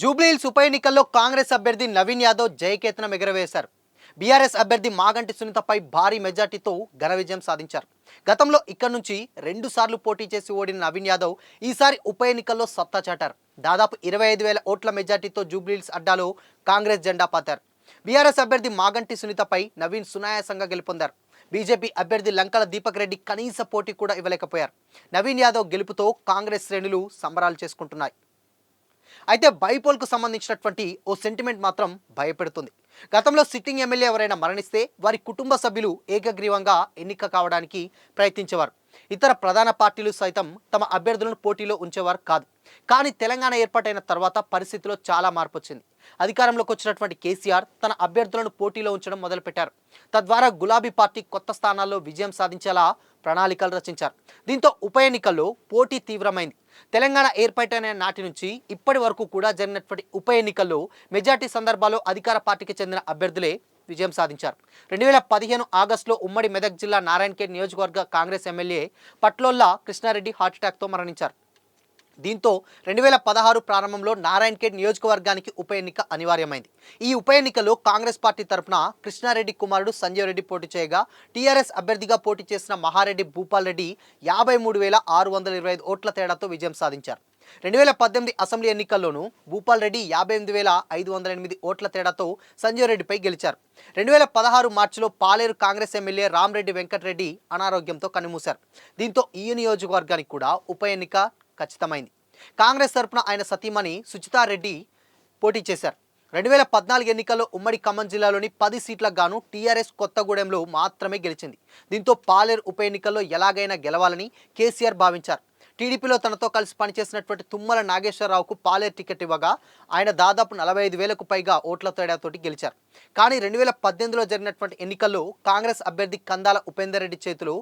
జూబ్లీహిల్స్ ఉప ఎన్నికల్లో కాంగ్రెస్ అభ్యర్థి నవీన్ యాదవ్ జయకేతనం ఎగరవేశారు. బీఆర్ఎస్ అభ్యర్థి మాగంటి సునీతపై భారీ మెజార్టీతో ఘన విజయం సాధించారు. గతంలో ఇక్కడ నుంచి 2 సార్లు పోటీ చేసి ఓడిన నవీన్ యాదవ్ ఈసారి ఉప ఎన్నికల్లో సత్తా చాటారు. దాదాపు 25,000 ఓట్ల మెజార్టీతో జూబ్లీహిల్స్ అడ్డాలో కాంగ్రెస్ జెండా పాతారు. బీఆర్ఎస్ అభ్యర్థి మాగంటి సునీతపై నవీన్ సునాయాసంగా గెలుపొందారు. బీజేపీ అభ్యర్థి లంకల దీపక్ రెడ్డి కనీస పోటీ కూడా ఇవ్వలేకపోయారు. నవీన్ యాదవ్ గెలుపుతో కాంగ్రెస్ శ్రేణులు సంబరాలు చేసుకుంటున్నాయి. అయితే బైపోల్కు సంబంధించినటువంటి ఓ సెంటిమెంట్ మాత్రం భయపెడుతుంది. గతంలో సిట్టింగ్ ఎమ్మెల్యే ఎవరైనా మరణిస్తే వారి కుటుంబ సభ్యులు ఏకగ్రీవంగా ఎన్నిక కావడానికి ప్రయత్నించేవారు. ఇతర ప్రధాన పార్టీలు సైతం తమ అభ్యర్థులను పోటీలో ఉంచేవారు కాదు. కానీ తెలంగాణ ఏర్పాటైన తర్వాత పరిస్థితిలో చాలా మార్పు వచ్చింది. అధికారంలోకి వచ్చినటువంటి కేసీఆర్ తన అభ్యర్థులను పోటీలో ఉంచడం మొదలుపెట్టారు. తద్వారా గులాబీ పార్టీ కొత్త స్థానాల్లో విజయం సాధించేలా ప్రణాళికలు రచించారు. దీంతో ఉప ఎన్నికల్లో పోటీ తీవ్రమైంది. తెలంగాణ ఏర్పాటైన నాటి నుంచి ఇప్పటి వరకు కూడా జరిగినటువంటి ఉప ఎన్నికల్లో మెజార్టీ సందర్భాల్లో అధికార పార్టీకి చెందిన అభ్యర్థులే విజయం సాధించారు. 2015 ఆగస్టులో ఉమ్మడి మెదక్ జిల్లా నారాయణఖేడ్ నియోజకవర్గ కాంగ్రెస్ ఎమ్మెల్యే పట్లోల్లా కృష్ణారెడ్డి హార్ట్అటాక్తో మరణించారు. దీంతో 2016 ప్రారంభంలో నారాయణఖేడ్ నియోజకవర్గానికి ఉప ఎన్నిక అనివార్యమైంది. ఈ ఉప ఎన్నికలో కాంగ్రెస్ పార్టీ తరఫున కృష్ణారెడ్డి కుమారుడు సంజయ్ రెడ్డి పోటీ చేయగా, టీఆర్ఎస్ అభ్యర్థిగా పోటీ చేసిన మహారెడ్డి భూపాల్ రెడ్డి 53,625 ఓట్ల తేడాతో విజయం సాధించారు. 2018 అసెంబ్లీ ఎన్నికల్లోనూ భూపాల్ రెడ్డి 58,508 ఓట్ల తేడాతో సంజయ్ రెడ్డిపై గెలిచారు. 2016 మార్చిలో పాలేరు కాంగ్రెస్ ఎమ్మెల్యే రామరెడ్డి వెంకటరెడ్డి అనారోగ్యంతో కన్నుమూశారు. దీంతో ఈ నియోజకవర్గానికి కూడా ఉప ఎన్నిక ఖచ్చితమైంది. కాంగ్రెస్ తరపున ఆయన సతీమణి సుచితారెడ్డి పోటీ చేశారు. 2014 ఎన్నికల్లో ఉమ్మడి ఖమ్మం జిల్లాలోని 10 సీట్లకు గాను టీఆర్ఎస్ కొత్తగూడెంలో మాత్రమే గెలిచింది. దీంతో పాలేరు ఉప ఎన్నికల్లో ఎలాగైనా గెలవాలని కేసీఆర్ భావించారు. టీడీపీలో తనతో కలిసి పనిచేసినటువంటి తుమ్మల నాగేశ్వరరావుకు పాలేరు టికెట్ ఇవ్వగా ఆయన దాదాపు 45,000కు పైగా ఓట్ల తేడాతోటి గెలిచారు. కానీ 2018లో జరిగినటువంటి ఎన్నికల్లో కాంగ్రెస్ అభ్యర్థి కందాల ఉపేందర్ రెడ్డి చేతిలో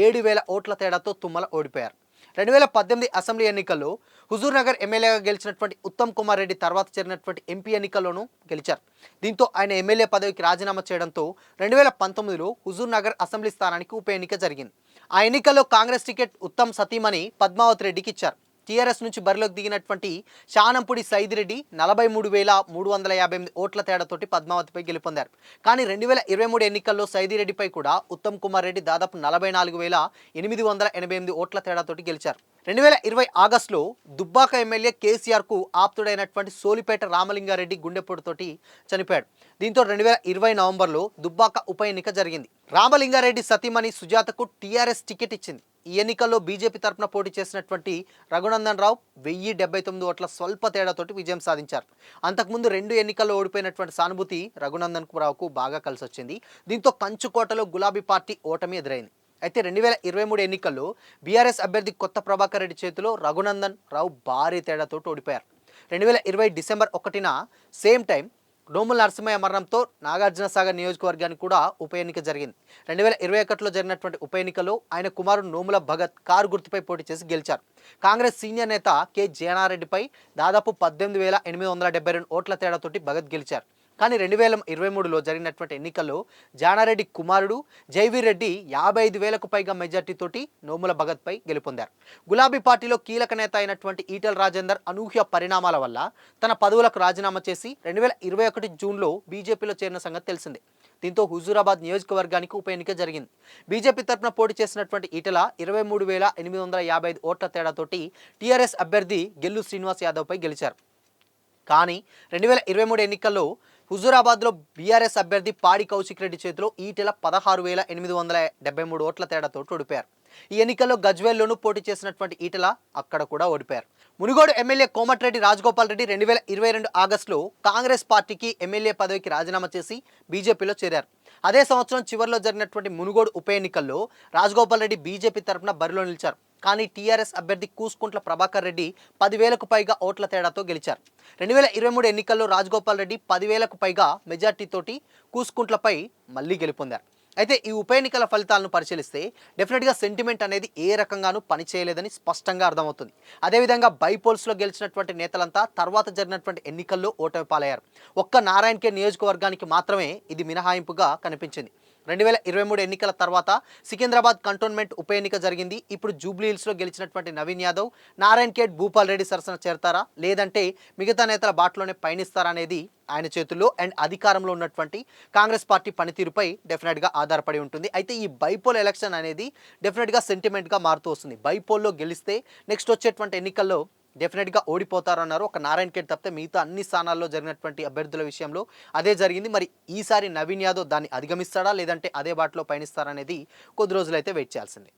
7,000 ఓట్ల తేడాతో తుమ్మల ఓడిపోయారు. 2018 అసెంబ్లీ ఎన్నికల్లో హుజూర్ నగర్ ఎమ్మెల్యేగా గెలిచినటువంటి ఉత్తమ్ కుమార్ రెడ్డి తర్వాత జరిగినటువంటి ఎంపీ ఎన్నికల్లోనూ గెలిచారు. దీంతో ఆయన ఎమ్మెల్యే పదవికి రాజీనామా చేయడంతో 2019లో హుజూర్ నగర్ అసెంబ్లీ స్థానానికి ఉప ఎన్నిక జరిగింది. ఆ ఎన్నికల్లో కాంగ్రెస్ టికెట్ ఉత్తమ్ సతీమణి పద్మావతి రెడ్డికి ఇచ్చారు. టీఆర్ఎస్ నుంచి బరిలోకి దిగినటువంటి శానంపూడి సైదిరెడ్డి 43,358 ఓట్ల తేడాతోటి పద్మావతిపై గెలుపొందారు. కానీ 2023 ఎన్నికల్లో సైదిరెడ్డిపై కూడా ఉత్తమ్ కుమార్ రెడ్డి దాదాపు 44,888 ఓట్ల తేడాతోటి గెలిచారు. 2020 ఆగస్టులో దుబ్బాక ఎమ్మెల్యే కేసీఆర్కు ఆప్తుడైనటువంటి సోలిపేట రామలింగారెడ్డి గుండెపోటుతోటి చనిపోయాడు. దీంతో 2020 నవంబర్లో దుబ్బాక ఉప ఎన్నిక జరిగింది. రామలింగారెడ్డి సతీమణి సుజాతకు టీఆర్ఎస్ టికెట్ ఇచ్చింది. ఈ ఎన్నికల్లో బీజేపీ తరఫున పోటీ చేసినటువంటి రఘునందన్ రావు 1079 ఓట్ల స్వల్ప తేడాతోటి విజయం సాధించారు. అంతకుముందు 2 ఎన్నికల్లో ఓడిపోయినటువంటి సానుభూతి రఘునందన్ రావుకు బాగా కలిసి వచ్చింది. దీంతో కంచుకోటలో గులాబీ పార్టీ ఓటమి ఎదురైంది. అయితే 2023 ఎన్నికల్లో బీఆర్ఎస్ అభ్యర్థి కొత్త ప్రభాకర్ రెడ్డి చేతిలో రఘునందన్ రావు భారీ తేడాతో ఓడిపోయారు. 2020 డిసెంబర్ 1న సేమ్ టైం నోముల నరసింహయ్య మరణంతో నాగార్జునసాగర్ నియోజకవర్గానికి కూడా ఉప ఎన్నిక జరిగింది. 2021లో జరిగినటువంటి ఉప ఎన్నికలో ఆయన కుమారుడు నోముల భగత్ కారు గుర్తుపై పోటీ చేసి గెలిచారు. కాంగ్రెస్ సీనియర్ నేత కె జయనారెడ్డిపై దాదాపు 18,872 ఓట్ల తేడాతోటి భగత్ గెలిచారు. కానీ 2023లో జరిగినటువంటి ఎన్నికల్లో జానారెడ్డి కుమారుడు జైవీర్ రెడ్డి 55,000కు పైగా మెజార్టీతోటి నోముల భగత్పై గెలుపొందారు. గులాబీ పార్టీలో కీలక నేత అయినటువంటి ఈటెల రాజేందర్ అనూహ్య పరిణామాల వల్ల తన పదవులకు రాజీనామా చేసి 2021 జూన్లో బీజేపీలో చేరిన సంగతి తెలిసిందే. దీంతో హుజూరాబాద్ నియోజకవర్గానికి ఉప ఎన్నిక జరిగింది. బీజేపీ తరఫున పోటీ చేసినటువంటి ఈటెల 23,855 ఓట్ల తేడాతోటి టీఆర్ఎస్ అభ్యర్థి గెల్లు శ్రీనివాస్ యాదవ్పై గెలిచారు. కానీ 2023 ఎన్నికల్లో హుజూరాబాద్లో బీఆర్ఎస్ అభ్యర్థి పాడి కౌశిక్ రెడ్డి చేతిలో ఈటెల 16,873 ఓట్ల తేడాతో ఓడిపోయారు. ఈ ఎన్నికల్లో గజ్వేల్లోనూ పోటీ చేసినటువంటి ఈటెల అక్కడ కూడా ఓడిపోయారు. మునుగోడు ఎమ్మెల్యే కోమటిరెడ్డి రాజగోపాల్ రెడ్డి 2022 ఆగస్టులో కాంగ్రెస్ పార్టీకి ఎమ్మెల్యే పదవికి రాజీనామా చేసి బీజేపీలో చేరారు. అదే సంవత్సరం చివరిలో జరిగినటువంటి మునుగోడు ఉప ఎన్నికల్లో రాజగోపాల్ రెడ్డి బీజేపీ తరఫున బరిలో నిలిచారు. కానీ టీఆర్ఎస్ అభ్యర్థి కూసుకుంట్ల ప్రభాకర్ రెడ్డి 10,000కు పైగా ఓట్ల తేడాతో గెలిచారు. 2023 ఎన్నికల్లో రాజగోపాల్ రెడ్డి 10,000కు పైగా మెజార్టీతోటి కూసుకుంట్లపై మళ్ళీ గెలుపొందారు. అయితే ఈ ఉప ఎన్నికల ఫలితాలను పరిశీలిస్తే డెఫినెట్గా సెంటిమెంట్ అనేది ఏ రకంగానూ పనిచేయలేదని స్పష్టంగా అర్థమవుతుంది. అదేవిధంగా బైపోల్స్లో గెలిచినటువంటి నేతలంతా తర్వాత జరిగినటువంటి ఎన్నికల్లో ఓటమి పాలయ్యారు. ఒక్క నారాయణఖేడ్ నియోజకవర్గానికి మాత్రమే ఇది మినహాయింపుగా కనిపించింది. 2023 ఎన్నికల తర్వాత సికింద్రాబాద్ కంటోన్మెంట్ ఉప ఎన్నిక జరిగింది. ఇప్పుడు జూబ్లీ హిల్స్లో గెలిచినటువంటి నవీన్ యాదవ్ నారాయణ్ ఖేడ్, భూపాల్ రెడ్డి సరసన చేరతారా లేదంటే మిగతా నేతల బాటలోనే పయనిస్తారా అనేది ఆయన చేతుల్లో అండ్ అధికారంలో ఉన్నటువంటి కాంగ్రెస్ పార్టీ పనితీరుపై డెఫినెట్గా ఆధారపడి ఉంటుంది. అయితే ఈ బైపోల్ ఎలక్షన్ అనేది డెఫినెట్గా సెంటిమెంట్గా మారుతూ వస్తుంది. బైపోల్లో గెలిస్తే నెక్స్ట్ వచ్చేటువంటి ఎన్నికల్లో డెఫినెట్గా ఓడిపోతారన్నారు. ఒక నారాయణ్ ఖేడ్ తప్పితే మిగతా అన్ని స్థానాల్లో జరిగినటువంటి అభ్యర్థుల విషయంలో అదే జరిగింది. మరి ఈసారి నవీన్ యాదవ్ దాన్ని అధిగమిస్తాడా లేదంటే అదే బాటలో పయనిస్తారా అనేది కొద్ది రోజులైతే వెయిట్ చేయాల్సిందే.